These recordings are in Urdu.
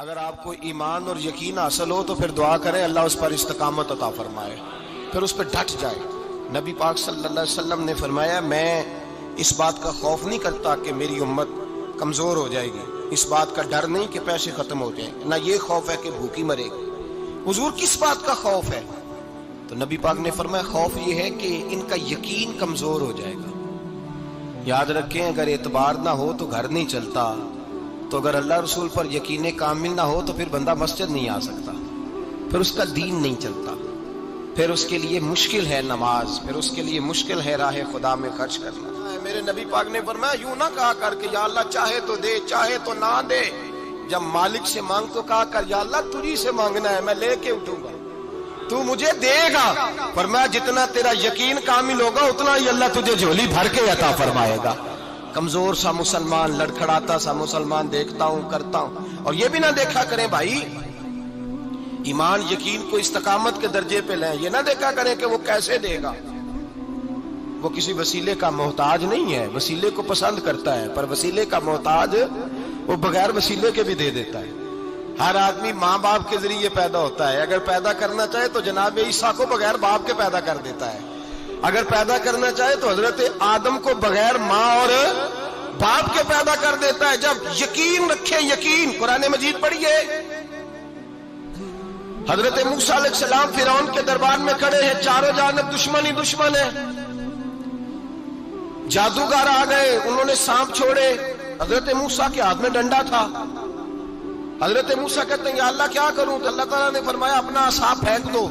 اگر آپ کو ایمان اور یقین حاصل ہو تو پھر دعا کریں اللہ اس پر استقامت عطا فرمائے، پھر اس پہ ڈٹ جائے۔ نبی پاک صلی اللہ علیہ وسلم نے فرمایا میں اس بات کا خوف نہیں کرتا کہ میری امت کمزور ہو جائے گی، اس بات کا ڈر نہیں کہ پیسے ختم ہو جائیں، نہ یہ خوف ہے کہ بھوکی مرے گی۔ حضور کس بات کا خوف ہے؟ تو نبی پاک نے فرمایا خوف یہ ہے کہ ان کا یقین کمزور ہو جائے گا۔ یاد رکھیں اگر اعتبار نہ ہو تو گھر نہیں چلتا، تو اگر اللہ رسول پر یقین کامل نہ ہو تو پھر بندہ مسجد نہیں آ سکتا، پھر اس کا دین نہیں چلتا، پھر اس کے لیے مشکل ہے نماز، پھر اس کے لیے مشکل ہے راہ خدا میں خرچ کرنا۔ میرے نبی پاک نے فرمایا یوں نہ کہا کر کہ یا اللہ چاہے تو دے چاہے تو نہ دے، جب مالک سے مانگ تو کہا کر یا اللہ تجھی سے مانگنا ہے، میں لے کے اٹھوں گا، تو مجھے دے گا۔ فرمایا جتنا تیرا یقین کامل ہوگا اتنا ہی اللہ تجھے جھولی بھر کے عطا فرمائے گا۔ کمزور سا مسلمان، لڑکھڑاتا سا مسلمان دیکھتا ہوں کرتا ہوں، اور یہ بھی نہ دیکھا کریں بھائی ایمان یقین کو استقامت کے درجے پہ لیں، یہ نہ دیکھا کریں کہ وہ کیسے دے گا، وہ کسی وسیلے کا محتاج نہیں ہے، وسیلے کو پسند کرتا ہے، پر وسیلے کا محتاج وہ بغیر وسیلے کے بھی دے دیتا ہے۔ ہر آدمی ماں باپ کے ذریعے پیدا ہوتا ہے، اگر پیدا کرنا چاہے تو جناب عیسیٰ کو بغیر باپ کے پیدا کر دیتا ہے، اگر پیدا کرنا چاہے تو حضرت آدم کو بغیر ماں اور باپ کے پیدا کر دیتا ہے۔ جب یقین رکھیں، یقین، قرآن مجید پڑھیے، حضرت موسیٰ علیہ السلام فرعون کے دربار میں کھڑے ہیں، چاروں جانب دشمن ہی دشمن ہے، جادوگر آ گئے، انہوں نے سانپ چھوڑے، حضرت موسیٰ کے ہاتھ میں ڈنڈا تھا، حضرت موسیٰ کہتے ہیں یا اللہ کیا کروں؟ تو اللہ تعالیٰ نے فرمایا اپنا عصا پھینک دو۔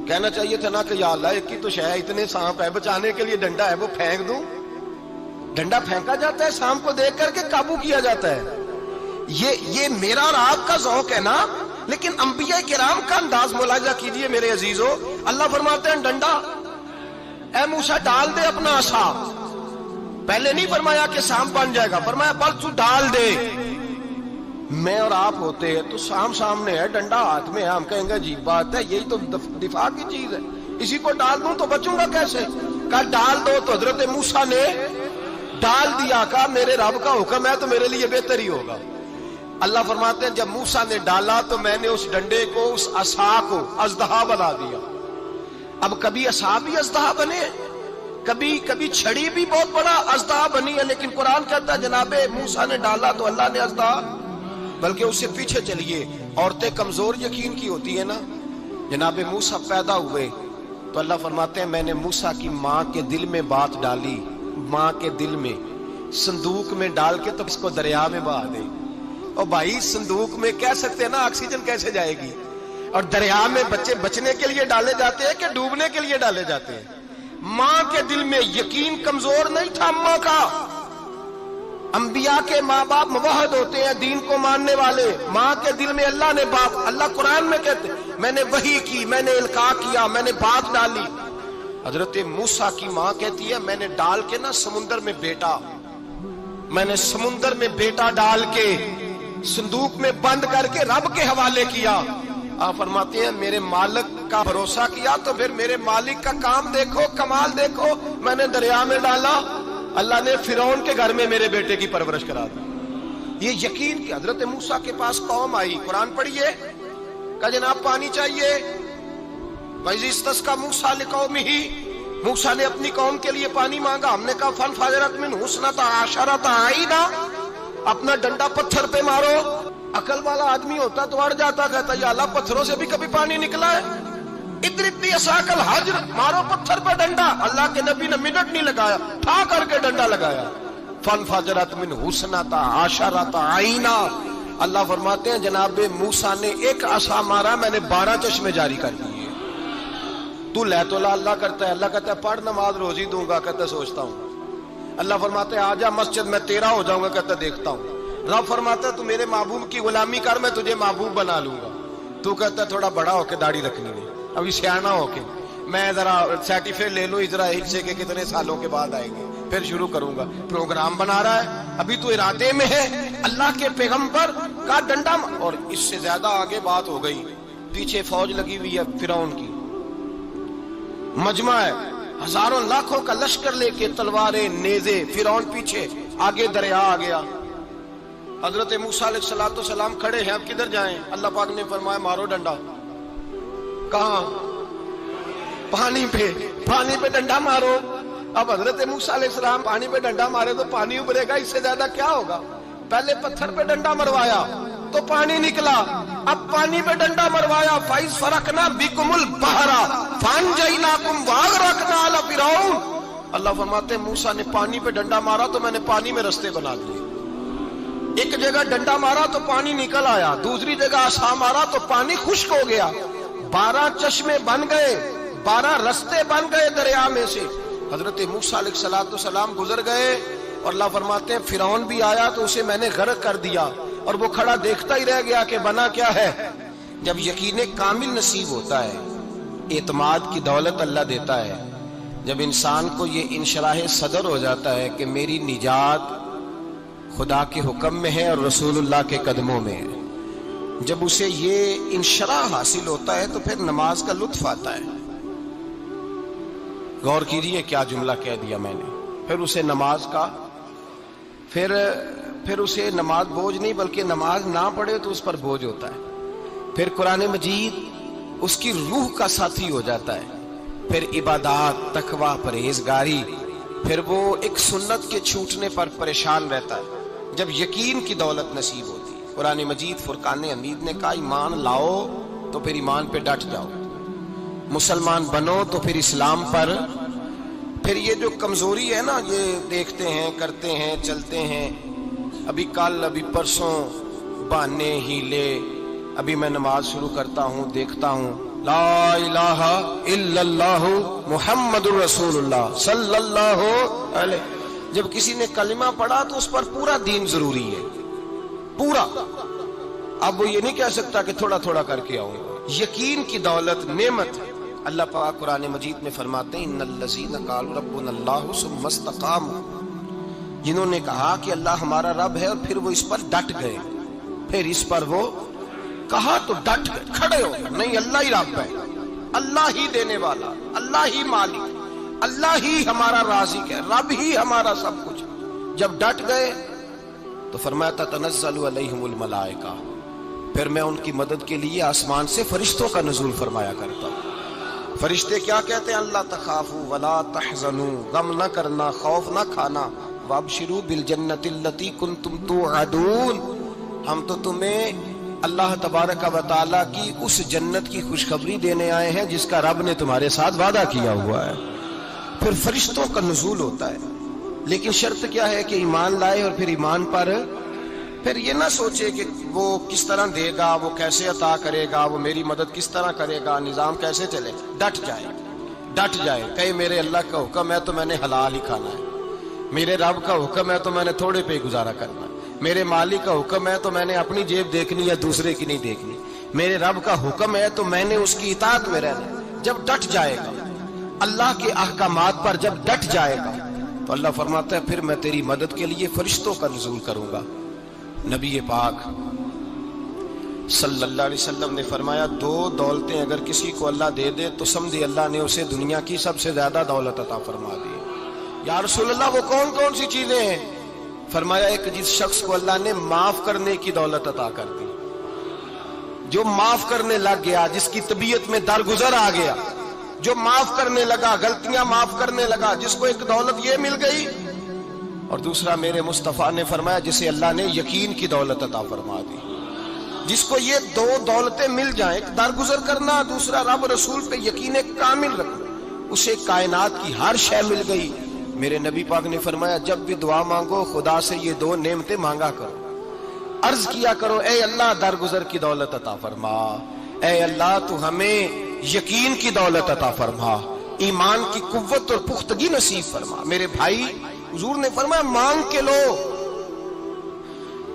کہنا چاہیے تھا نا کہ یا اللہ ایک ہی تو شے ہے، اتنے سانپ ہے، بچانے کے لیے ڈنڈا ہے وہ پھینک دوں؟ ڈنڈا پھینکا جاتا ہے، سانپ کو دیکھ کر کے قابو کیا جاتا ہے۔ یہ میرا اور آپ کا ذوق ہے نا، لیکن انبیاء کرام کا انداز ملاحظہ کیجئے میرے عزیزو۔ اللہ فرماتے ہیں ڈنڈا، اے موسیٰ ڈال دے اپنا عصا، پہلے نہیں فرمایا کہ سانپ بن جائے گا، فرمایا بس تو ڈال دے۔ میں اور آپ ہوتے ہیں تو سامنے ہے، ڈنڈا ہاتھ میں ہے، ہم کہیں گے عجیب بات ہے، یہی تو دفاع کی چیز ہے، اسی کو ڈال دوں تو بچوں گا کیسے؟ کہا ڈال دو، تو حضرت موسیٰ نے ڈال دیا، کہا میرے رب کا حکم ہے تو میرے لیے بہتر ہی ہوگا۔ اللہ فرماتے ہیں جب موسیٰ نے ڈالا تو میں نے اس ڈنڈے کو، اس عصا کو اژدہا بنا دیا۔ اب کبھی عصا بھی اژدہا بنے، کبھی چھڑی بھی بہت بڑا اژدہا بنی ہے، لیکن قرآن کہتا ہے جناب موسیٰ نے ڈالا تو اللہ نے اژدہا، بلکہ اس سے پیچھے چلیے، عورتیں کمزور یقین کی ہوتی ہے نا، جناب موسیٰ پیدا ہوئے تو اللہ فرماتے ہیں میں نے موسیٰ کی ماں کے دل میں بات ڈالی، ماں کے دل میں صندوق میں ڈال کے تو اس کو دریا میں بہا دے۔ اور بھائی صندوق میں کہہ سکتے ہیں نا آکسیجن کیسے جائے گی، اور دریا میں بچے بچنے کے لیے ڈالے جاتے ہیں کہ ڈوبنے کے لیے ڈالے جاتے ہیں؟ ماں کے دل میں یقین کمزور نہیں تھا اماں کا۔ انبیاء کے ماں باپ موحد ہوتے ہیں، دین کو ماننے والے، ماں کے دل میں اللہ نے بات، اللہ قرآن میں کہتے ہیں میں نے وحی کی، میں نے القاء کیا، میں نے بات ڈالی۔ حضرت موسیٰ کی ماں کہتی ہے میں نے ڈال کے نا سمندر میں بیٹا، میں نے سمندر میں بیٹا ڈال کے صندوق میں بند کر کے رب کے حوالے کیا۔ آپ فرماتے ہیں میرے مالک کا بھروسہ کیا تو پھر میرے مالک کا کام دیکھو، کمال دیکھو، میں نے دریا میں ڈالا، اللہ نے فرعون کے گھر میں میرے بیٹے کی پرورش کرا دی۔ یہ یقین کہ حضرت موسیٰ کے پاس قوم آئی، قرآن پڑھیے، کہا جناب پانی چاہیے، وَإِذِ اسْتَسْقَىٰ مُوسَىٰ لِقَوْمِهِ، موسیٰ نے اپنی قوم کے لیے پانی مانگا، ہم نے کہا فَانْفَجَرَتْ مِنْهُ اثْنَتَا عَشَرَةَ عَيْنًا، اپنا ڈنڈا پتھر پہ مارو۔ عقل والا آدمی ہوتا تو اڑ جاتا، کہتا یا اللہ پتھروں سے بھی کبھی پانی نکلا ہے؟ اضرب بعصاک الحجر، مارو پتھر پہ ڈنڈا۔ اللہ کے نبی نے منٹ نہیں لگایا، ٹھا کر کے ڈنڈا لگایا، فَانْفَجَرَتْ مِنْهُ اثْنَتَا عَشَرَةَ عَيْنًا۔ اللہ فرماتے ہیں جناب موسیٰ نے ایک عصا مارا، میں نے 12 چشمے جاری کر دیے۔ تو لے تو لا اللہ کرتا ہے، اللہ کہتا ہے پڑھ نماز روزی دوں گا، کہتا ہے سوچتا ہوں۔ اللہ فرماتے ہیں آجا مسجد میں تیرا ہو جاؤں گا، کہتا ہے دیکھتا ہوں۔ رب فرماتا ہے تو میرے محبوب کی غلامی کر، میں تجھے محبوب بنا لوں گا۔ تو کہتا ہے تھوڑا بڑا ہو کے داڑھی رکھنی ہے، ابھی سیانا ہو کے میں ذرا سرٹیفکیٹ لے لوں ذرا حصے کے کتنے سالوں کے بعد آئیں گے، پھر شروع کروں گا۔ پروگرام بنا رہا ہے، ابھی تو ارادے میں ہے۔ اللہ کے پیغمبر کا ڈنڈا، اور اس سے زیادہ آگے بات ہو گئی، پیچھے فوج لگی ہوئی ہے فرعون کی، مجمع ہے، ہزاروں لاکھوں کا لشکر لے کے، تلواریں نیزے، فرعون پیچھے، آگے دریا آ گیا۔ حضرت موسیٰ علیہ السلام کھڑے ہیں، اب کدھر جائیں؟ اللہ پاک نے فرمایا مارو ڈنڈا۔ کہاں؟ پانی پہ ڈنڈا مارو۔ اب حضرت موسیٰ علیہ السلام پانی پہ ڈنڈا مارے تو پانی ابھرے گا، اس سے زیادہ کیا ہوگا؟ پہلے پتھر پہ ڈنڈا مروایا تو پانی نکلا، اب پانی پہ ڈنڈا مروایا، فَإِذْ فَرَقْنَا بِكُمُ الْبَحْرَ فَأَنْجَيْنَاكُمْ وَأَغْرَقْنَا آلَ فِرْعَوْنَ۔ اللہ فرماتے ہیں موسیٰ نے پانی پہ ڈنڈا مارا تو میں نے پانی میں رستے بنا دیے۔ ایک جگہ ڈنڈا مارا تو پانی نکل آیا، دوسری جگہ عصا مارا تو پانی خشک ہو گیا، 12 چشمے بن گئے، 12 رستے بن گئے دریا میں سے۔ حضرت موسیٰ علیہ السلام گزر گئے اور اللہ فرماتے ہیں فرعون بھی آیا تو اسے میں نے غرق کر دیا، اور وہ کھڑا دیکھتا ہی رہ گیا کہ بنا کیا ہے۔ جب یقین کامل نصیب ہوتا ہے، اعتماد کی دولت اللہ دیتا ہے، جب انسان کو یہ انشراح صدر ہو جاتا ہے کہ میری نجات خدا کے حکم میں ہے اور رسول اللہ کے قدموں میں ہے، جب اسے یہ انشراح حاصل ہوتا ہے تو پھر نماز کا لطف آتا ہے۔ غور کیجیے کیا جملہ کہہ دیا میں نے۔ پھر اسے نماز کا پھر اسے نماز بوجھ نہیں، بلکہ نماز نہ پڑھے تو اس پر بوجھ ہوتا ہے۔ پھر قرآن مجید اس کی روح کا ساتھی ہو جاتا ہے، پھر عبادات، تقوی، پرہیزگاری، پھر وہ ایک سنت کے چھوٹنے پر پریشان رہتا ہے جب یقین کی دولت نصیب ہوتی ہے۔ قرآن مجید فرقان حمید نے کہا ایمان لاؤ تو پھر ایمان پہ ڈٹ جاؤ، مسلمان بنو تو پھر اسلام پر۔ پھر یہ جو کمزوری ہے نا، یہ دیکھتے ہیں، کرتے ہیں، چلتے ہیں، ابھی کل، ابھی پرسوں، بہانے، ہیلے، ابھی میں نماز شروع کرتا ہوں، دیکھتا ہوں لا الہ الا اللہ محمد الرسول اللہ صلی اللہ علیہ۔ جب کسی نے کلمہ پڑھا تو اس پر پورا دین ضروری ہے، پورا۔ اب وہ یہ نہیں کہہ سکتا کہ تھوڑا تھوڑا کر کے آؤں۔ یقین کی دولت نعمت ہے۔ اللہ پاک قرآن مجید میں فرماتے ہیں ان الذین قالوا ربنا اللہ ثم استقاموا، جنہوں نے کہا کہ اللہ ہمارا رب ہے اور پھر وہ اس پر ڈٹ گئے، پھر اس پر وہ کہا تو ڈٹ گئے، کھڑے ہو گئے، نہیں اللہ ہی رب ہے، اللہ ہی دینے والا، اللہ ہی مالک، اللہ ہی ہمارا رازق ہے، رب ہی ہمارا سب کچھ۔ جب ڈٹ گئے تو فرمایا تتنزل علیہم الملائکہ، پھر میں ان کی مدد کے لیے آسمان سے فرشتوں کا نزول فرمایا کرتا ہوں۔ فرشتے کیا کہتے ہیں؟ اللہ تخافوا ولا تحزنوا، غم نہ کرنا، خوف نہ کھانا، وابشروا بالجنۃ التی کنتم توعدون، ہم تو تمہیں اللہ تبارک و تعالیٰ کی اس جنت کی خوشخبری دینے آئے ہیں جس کا رب نے تمہارے ساتھ وعدہ کیا ہوا ہے۔ پھر فرشتوں کا نزول ہوتا ہے، لیکن شرط کیا ہے کہ ایمان لائے، اور پھر ایمان پر پھر یہ نہ سوچے کہ وہ کس طرح دے گا، وہ کیسے عطا کرے گا، وہ میری مدد کس طرح کرے گا، نظام کیسے چلے۔ ڈٹ جائے کہے میرے اللہ کا حکم ہے تو میں نے حلال ہی کھانا ہے، میرے رب کا حکم ہے تو میں نے تھوڑے پہ گزارا کرنا ہے، میرے مالک کا حکم ہے تو میں نے اپنی جیب دیکھنی یا دوسرے کی نہیں دیکھنی، میرے رب کا حکم ہے تو میں نے اس کی اطاعت میں رہنا۔ جب ڈٹ جائے گا اللہ کے احکامات پر، جب ڈٹ جائے گا تو اللہ فرماتا ہے پھر میں تیری مدد کے لیے فرشتوں کا نزول کروں گا۔ نبی پاک صلی اللہ علیہ وسلم نے فرمایا 2 دولتیں اگر کسی کو اللہ دے دے تو سمجھے اللہ نے اسے دنیا کی سب سے زیادہ دولت عطا فرما دی۔ یا رسول اللہ وہ کون کون سی چیزیں ہیں؟ فرمایا ایک جس شخص کو اللہ نے معاف کرنے کی دولت عطا کر دی، جو معاف کرنے لگ گیا، جس کی طبیعت میں درگزر آ گیا، جو معاف کرنے لگا، غلطیاں معاف کرنے لگا، جس کو ایک دولت یہ مل گئی۔ اور دوسرا میرے مصطفیٰ نے فرمایا جسے اللہ نے یقین کی دولت عطا فرما دی۔ جس کو یہ 2 دولتیں مل جائیں، ایک درگزر کرنا، دوسرا رب رسول پہ یقین کامل رکھنا، اسے کائنات کی ہر شے مل گئی۔ میرے نبی پاک نے فرمایا جب بھی دعا مانگو خدا سے یہ 2 نعمتیں مانگا کرو، عرض کیا کرو اے اللہ درگزر کی دولت عطا فرما، اے اللہ تو ہمیں یقین کی دولت عطا فرما، ایمان کی قوت اور پختگی نصیب فرما۔ میرے بھائی حضور نے فرمایا مانگ کے لو۔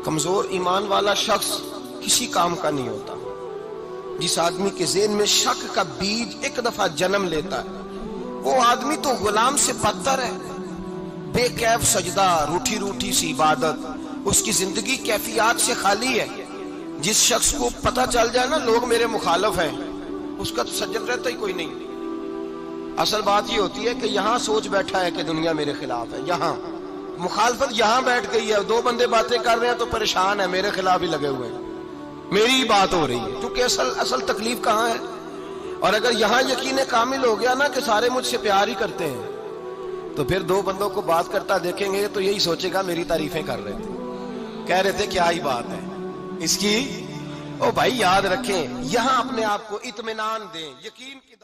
کمزور ایمان والا شخص کسی کام کا نہیں ہوتا۔ جس آدمی کے ذہن میں شک کا بیج ایک دفعہ جنم لیتا ہے وہ آدمی تو غلام سے بدتر ہے۔ بے کیف سجدہ، روٹھی روٹھی سی عبادت، اس کی زندگی کیفیات سے خالی ہے۔ جس شخص کو پتہ چل جائے نا لوگ میرے مخالف ہیں، اس کا تو سجد رہتا ہی کوئی نہیں۔ اصل بات یہ ہوتی ہے کہ یہاں سوچ بیٹھا ہے کہ دنیا میرے خلاف ہے، یہاں مخالفت یہاں بیٹھ گئی ہے، دو بندے باتیں کر رہے ہیں تو پریشان ہے، میرے خلاف ہی لگے ہوئے ہیں، میری ہی بات ہو رہی ہے، کیونکہ اصل تکلیف کہاں ہے؟ اور اگر یہاں یقین کامل ہو گیا نا کہ سارے مجھ سے پیار ہی کرتے ہیں، تو پھر دو بندوں کو بات کرتا دیکھیں گے تو یہی سوچے گا میری تعریفیں کر رہے تھے، کہہ رہے تھے کیا ہی بات ہے اس کی۔ او بھائی یاد رکھیں، یہاں اپنے آپ کو اطمینان دیں، یقین کی